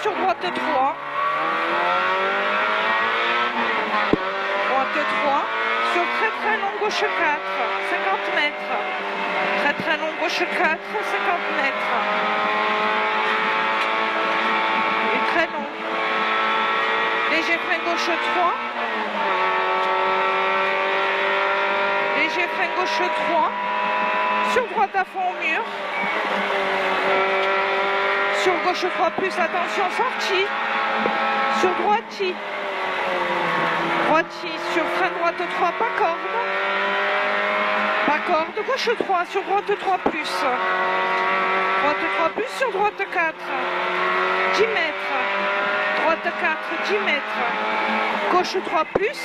sur droite 3. Droite 3. Sur très très long gauche 4. 50 mètres. Très très long gauche 4. 50 mètres. Et très long. Léger frein gauche 3. Léger frein gauche 3. Sur droite à fond au mur. Sur gauche 3 plus, attention, sortie. Sur droite-i. Droite-i. Sur frein droite 3, pas corde. Pas corde. Gauche 3, sur droite 3 plus. Droite 3 plus, sur droite 4. 10 mètres. Droite 4, 10 mètres. Gauche 3 plus.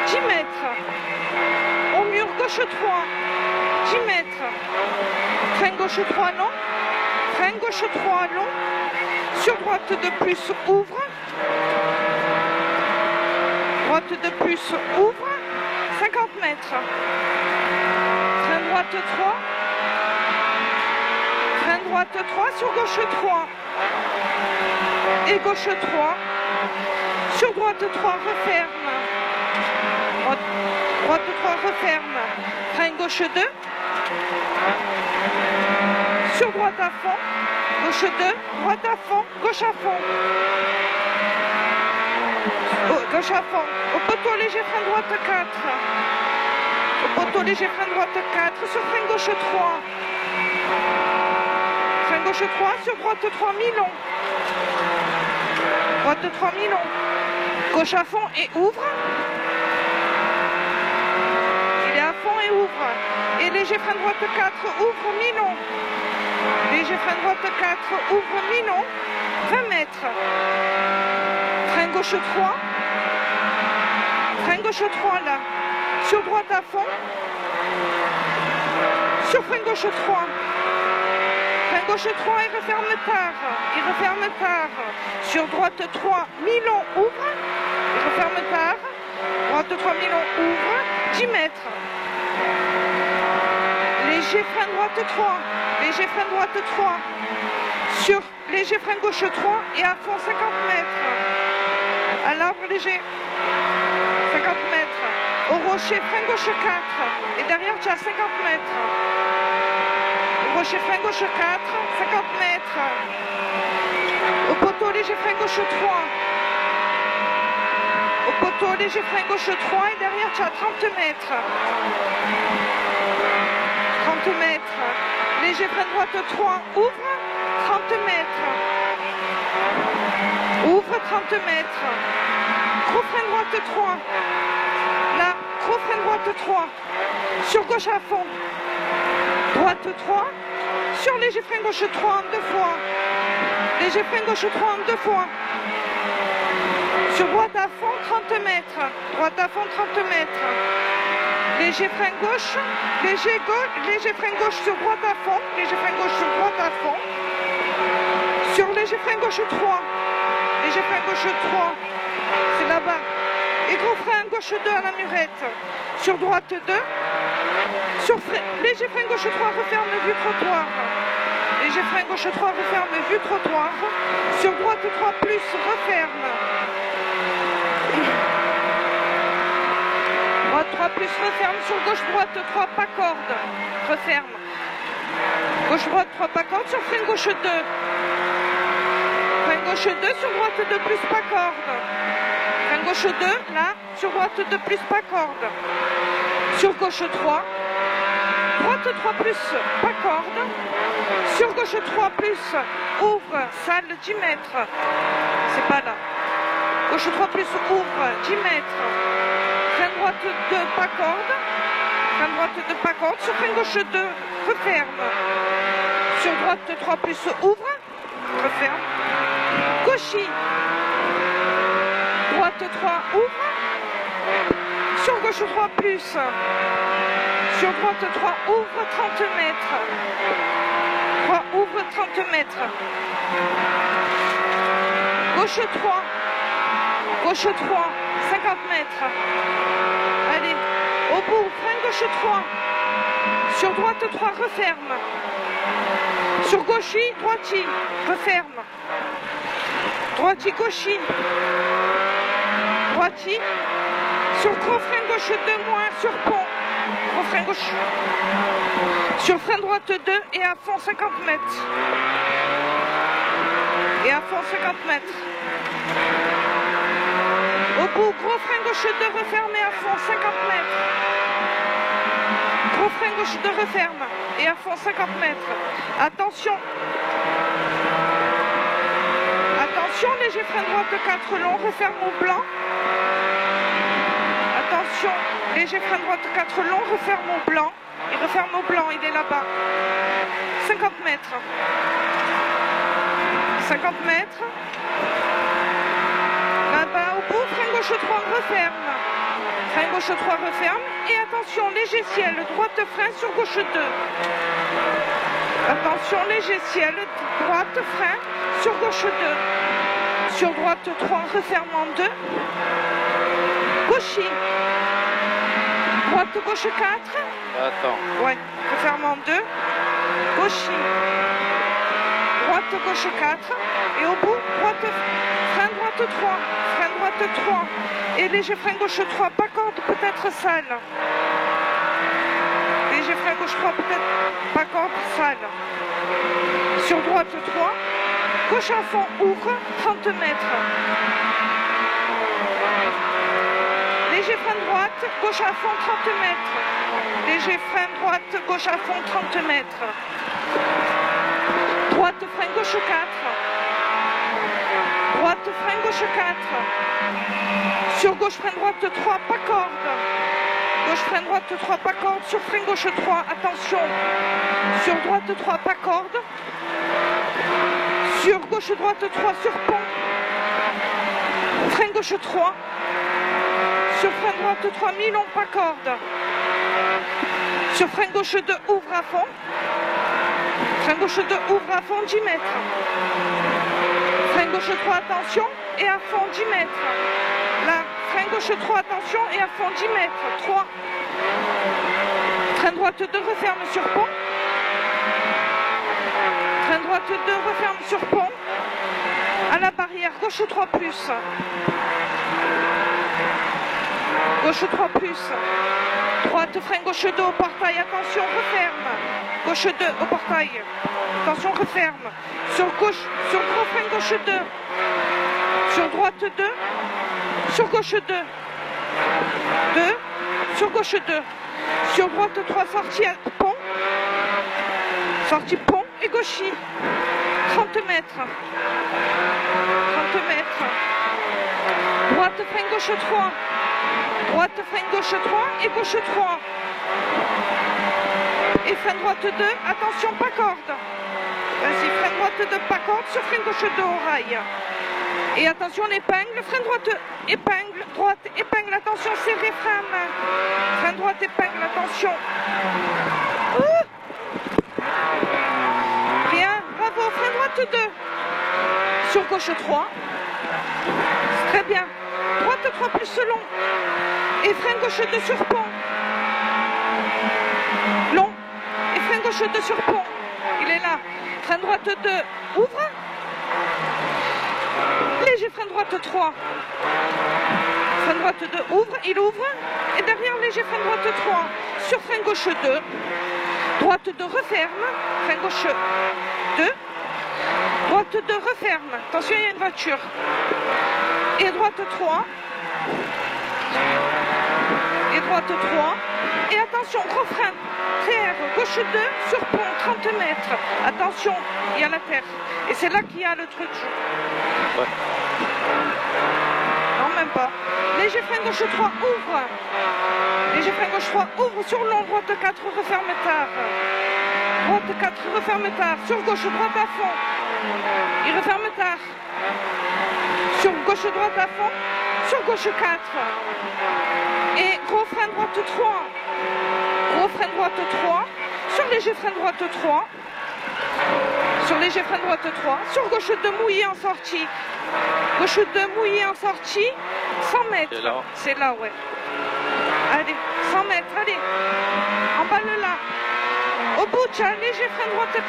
10 mètres. Au mur, gauche 3. 10 mètres. Frein gauche 3, non. Frein gauche 3, long. Sur droite de plus, ouvre. Droite de plus, ouvre. 50 mètres. Frein droite 3. Frein droite 3, sur gauche 3. Et gauche 3. Sur droite 3, referme. Droite 3, referme. Frein gauche 2. Sur droite à fond. Gauche 2. Droite à fond. Gauche à fond. Gauche à fond. Au poteau léger, frein droite 4. Au poteau léger, frein droite 4. Sur frein gauche 3. Frein gauche 3. Sur droite 3, mi-long. Droite 3, mi-long. Gauche à fond et ouvre. Il est à fond et ouvre. Et léger frein droite 4, ouvre, mi-long. Léger frein droite 4, ouvre, mi-long. 20 mètres. Frein gauche 3. Frein gauche 3 là. Sur droite à fond. Sur frein gauche 3. Frein gauche 3, il referme tard. Il referme tard. Sur droite 3, mi-long, ouvre. Il referme tard. Droite 3, mi-long, ouvre. 10 mètres. Léger frein droite 3. Léger frein droite 3. Sur léger frein gauche 3 et à fond 50 mètres. À l'arbre léger. 50 mètres. Au rocher, frein gauche 4. Et derrière, tu as 50 mètres. Au rocher, frein gauche 4. 50 mètres. Au poteau, léger frein gauche 3. Au poteau, léger frein gauche 3. Et derrière, tu as 30 mètres. 30 mètres. Léger frein droite 3. Ouvre. 30 mètres. Ouvre 30 mètres. Gros frein droite 3. Là, gros frein droite 3. Sur gauche à fond. Droite 3. Sur léger frein gauche 3 en 2 fois. Léger frein gauche 3 en 2 fois. Sur droite à fond, 30 mètres. Droite à fond, 30 mètres. Léger frein gauche. Léger frein gauche sur droite à fond. Léger frein gauche sur droite à fond. Sur léger frein gauche 3. Léger frein gauche 3. C'est là-bas. Et gros frein gauche 2 à la murette. Sur droite 2. Sur léger frein gauche 3, referme vue trottoir. Léger frein gauche 3, referme vue trottoir. Sur droite 3 plus, referme. Droite 3 plus, referme. Sur gauche droite 3, pas corde. Referme. Gauche droite 3, pas corde. Sur frein gauche 2. Frein gauche 2, sur droite 2 plus, pas corde. Frein gauche 2, là. Sur droite 2 plus, pas corde. Sur gauche 3. Droite 3 plus, pas corde. Sur gauche 3 plus, ouvre, salle 10 mètres. C'est pas là. Gauche 3 plus, ouvre, 10 mètres. Frein droite 2, pas corde. Frein droite 2, pas corde. Sur frein gauche 2, referme. Sur droite 3 plus, ouvre, referme. Gauchy. Droite 3, ouvre. Sur gauche 3 plus. Sur droite 3, ouvre 30 mètres. 3, ouvre 30 mètres. Gauche 3. Gauche 3, 50 mètres. Allez, au bout, frein gauche 3. Sur droite 3, referme. Sur gauche, droite, referme. Droiti, gauchi. Droiti. Sur gros frein gauche 2 moins, sur pont. Gros frein gauche. Sur frein droite 2 et à fond 50 mètres. Et à fond 50 mètres. Au bout, gros frein gauche 2, refermé à fond 50 mètres. Gros frein gauche 2, referme. Et à fond 50 mètres. Attention. Attention, léger frein droite 4 long, referme au blanc. Attention, léger frein droite 4 long, referme au blanc. Il referme au blanc, il est là-bas. 50 mètres. 50 mètres. Là-bas, au bout, frein gauche 3, referme. Frein gauche 3, referme. Et attention, léger ciel, droite frein sur gauche 2. Attention, léger ciel, droite frein sur gauche 2. Sur droite 3, referme en 2. Gauchi. Droite gauche 4. Attends. Ouais, referme en 2. Gauchi. Droite gauche 4. Et au bout, frein droite 3. Frein droite 3. Et léger frein gauche 3. Pas corde, peut-être sale. Léger frein gauche 3, peut-être pas corde, sale. Sur droite 3. Gauche à fond, ouvre, 30 mètres. Léger frein droite, gauche à fond, 30 mètres. Léger frein droite, gauche à fond, 30 mètres. Droite, frein gauche 4. Droite, frein gauche 4. Sur gauche, frein droite 3, pas corde. Gauche, frein droite 3, pas corde. Sur frein gauche 3, attention. Sur droite 3, pas corde. Sur gauche droite 3, sur pont. Frein gauche 3. Sur frein droite 3, mi-long, pas corde. Sur frein gauche 2, ouvre à fond. Frein gauche 2, ouvre à fond, 10 mètres. Frein gauche 3, attention, et à fond, 10 mètres. Là, frein gauche 3, attention, et à fond, 10 mètres. 3. Frein droite 2, referme sur pont. Frein droite 2, referme sur pont. À la barrière, gauche 3 plus. Gauche 3 plus. Droite, frein gauche 2 au portail. Attention, referme. Gauche 2 au portail. Attention, referme. Sur gauche, sur gros frein gauche 2. Sur droite 2. Sur gauche 2. 2. Sur gauche 2. Sur droite 3, sortie à pont. Sortie pont et gauchis. 30 mètres. 30 mètres. Droite, frein gauche 3. Droite, frein gauche 3 et gauche 3. Et frein droite 2, attention, pas corde. Vas-y, frein droite 2, pas corde, sur frein gauche 2 au rail. Et attention, l'épingle, frein droite, épingle, droite, épingle, attention, serré, frein à main. Frein droite, épingle, attention. Bien, bravo, frein droite 2. Sur gauche 3. Très bien. Droite 3 plus long. Et frein gauche 2 sur pont. Long. Et frein gauche 2 sur pont. Il est là. Frein droite 2. Ouvre. Léger frein droite 3. Frein droite 2. Ouvre. Il ouvre. Et derrière léger frein droite 3. Sur frein gauche 2. Droite 2 referme. Frein gauche 2. Droite 2 referme. Attention, il y a une voiture. Et droite 3. Et droite 3. Et attention, gros frein. Terre, gauche 2, sur pont, 30 mètres. Attention, il y a la terre. Et c'est là qu'il y a le truc. Ouais. Non, même pas. Léger frein gauche 3, ouvre. Léger frein gauche 3, ouvre. Sur long, droite 4, referme tard. Droite 4, referme tard. Sur gauche, droite à fond. Il referme tard. Sur gauche, droite à fond. Sur gauche 4. Et gros frein droite 3. Gros frein droite 3. Sur léger frein droite 3. Sur léger frein droite 3. Sur gauche 2 mouillé en sortie. Gauche 2 mouillé en sortie. 100 mètres. C'est là, ouais. Allez, 100 mètres, allez. Emballe là. Au bout, tu as léger frein droite 4.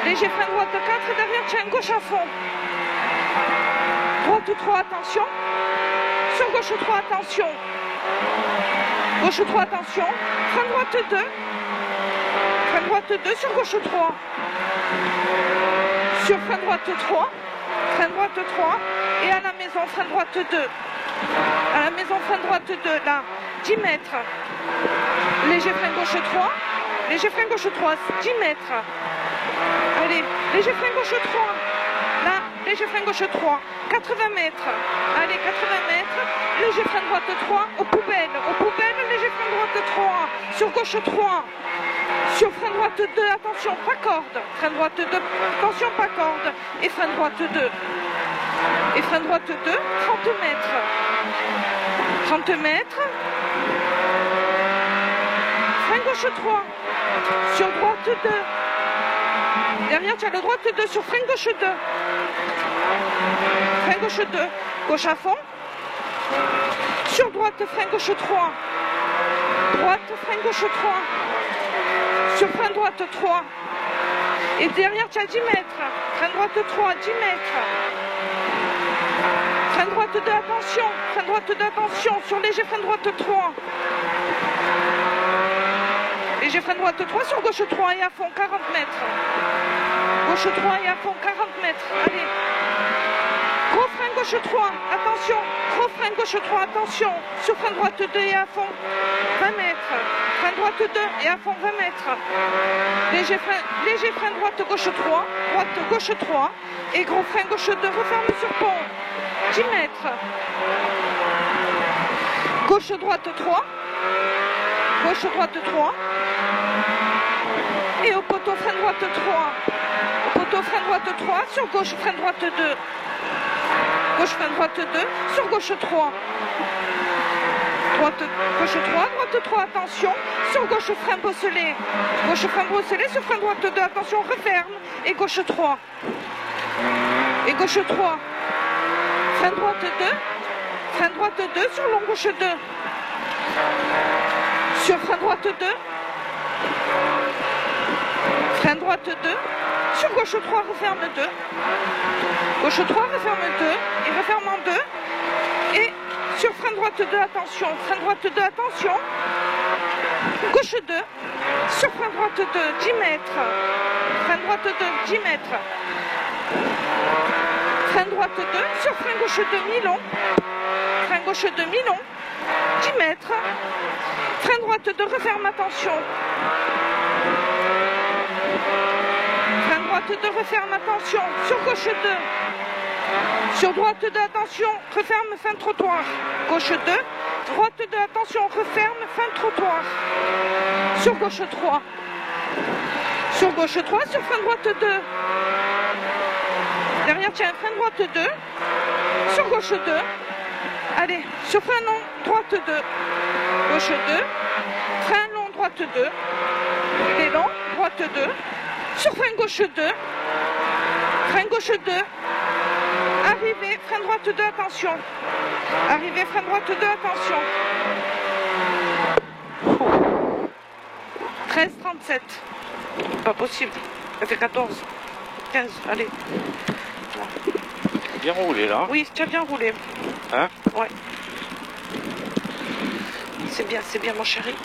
Léger frein droite 4, derrière tiens gauche à fond. Droite 3, attention. Sur gauche 3, attention. Gauche 3, attention. Frein droite 2. Frein droite 2, sur gauche 3. Sur frein droite 3. Frein droite 3. Et à la maison, frein droite 2. À la maison, frein droite 2, là. 10 mètres. Léger frein gauche 3. Léger frein gauche 3, 10 mètres. Allez, léger frein gauche 3. Là, léger frein gauche 3. 80 mètres. Allez, 80 mètres. Léger frein droite 3. Aux poubelles. Aux poubelles, léger frein droite 3. Sur gauche 3. Sur frein droite 2, attention, pas corde. Frein droite 2, attention, pas corde. Et frein droite 2. Et frein droite 2, 30 mètres. 30 mètres. Frein gauche 3. Sur droite 2. Derrière, tu as le droite 2 sur frein gauche 2. Frein gauche 2. Gauche à fond. Sur droite, frein gauche 3. Droite, frein gauche 3. Sur frein droite 3. Et derrière, tu as 10 mètres. Frein droite 3, 10 mètres. Frein droite 2, attention. Frein droite 2, attention. Sur léger frein droite 3. Léger frein droite 3 sur gauche 3 et à fond 40 mètres. Gauche 3 et à fond 40 mètres. Allez. Gros frein gauche 3, attention. Gros frein gauche 3, attention. Sur frein droite 2 et à fond 20 mètres. Frein droite 2 et à fond 20 mètres. Léger frein droite gauche 3. Droite gauche 3. Et gros frein gauche 2, referme sur pont. 10 mètres. Gauche droite 3. Gauche droite 3. Et au poteau frein droite 3. Au poteau frein droite 3. Sur gauche frein droite 2. Gauche frein droite 2. Sur gauche 3. Droite, gauche 3. Droite 3. Attention. Sur gauche frein bosselé. Gauche frein bosselé. Sur frein droite 2. Attention. Referme. Et gauche 3. Et gauche 3. Frein droite 2. Frein droite 2. Sur long gauche 2. Sur frein droite 2. Frein droite 2. Sur gauche 3, referme 2. Gauche 3, referme 2. Et referme en 2. Et sur frein droite 2, attention. Frein droite 2, attention. Gauche 2. Sur frein droite 2, 10 mètres. Frein droite 2, 10 mètres. Frein droite 2. Sur frein gauche 2, mi-long. Frein gauche 2, mi-long. 10 mètres. Frein droite 2, referme, attention. Frein droite 2, referme, attention. Sur gauche 2. Sur droite 2, attention. Referme, fin de trottoir. Gauche 2. Droite 2, attention. Referme, fin de trottoir. Sur gauche 3. Sur gauche 3, sur frein droite 2. Derrière, tiens, frein droite 2. Sur gauche 2. Allez, sur frein long, droite 2. Gauche 2. Frein long, droite 2. Et long, droite 2. Sur frein gauche 2. Frein gauche 2. Arrivée, frein droite 2, attention. Arrivée, frein droite 2, attention. 13,37. Pas possible. Ça fait 14. 15, allez. Bien roulé là. Oui, tu as bien roulé. Hein? Ouais. C'est bien mon chéri.